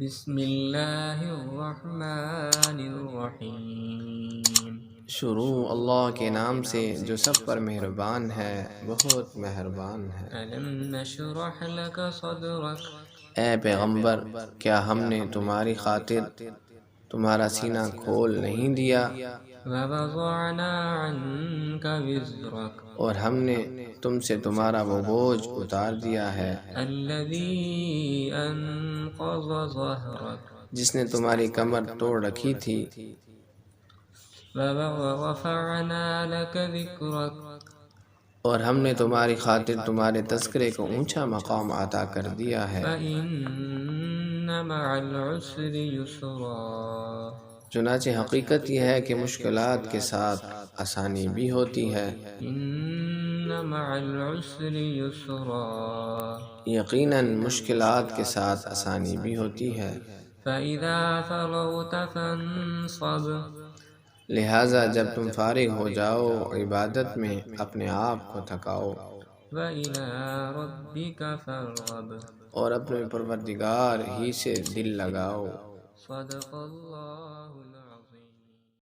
بسم اللہ الرحمن الرحیم۔ شروع اللہ کے نام سے جو سب پر مہربان ہے، بہت مہربان ہے۔ ألم نشرح لك صدرك اے پیغمبر، کیا ہم نے تمہاری خاطر تمہارا سینہ کھول نہیں دیا، ووضعنا عنك وزرك اور ہم نے تم سے تمہارا وہ بوجھ اتار دیا ہے الذي أنقض ظهرك جس نے تمہاری کمر توڑ رکھی تھی، ورفعنا لك ذكرك اور ہم نے تمہاری خاطر تمہارے تذکرے کو اونچا مقام عطا کر دیا ہے۔ فإن مع العسر يسرا چنانچہ حقیقت یہ ہے کہ مشکلات کے ساتھ آسانی بھی ہوتی ہے۔ إن مع العسر يسرا یقیناً مشکلات کے ساتھ آسانی بھی ہوتی ہے۔ فإذا فرغت فانصب لہٰذا جب تم فارغ ہو جاؤ عبادت میں اپنے آپ کو تھکاؤ، وإلى ربك فارغب اور اپنے پروردگار ہی سے دل لگاؤ۔ صدق اللہ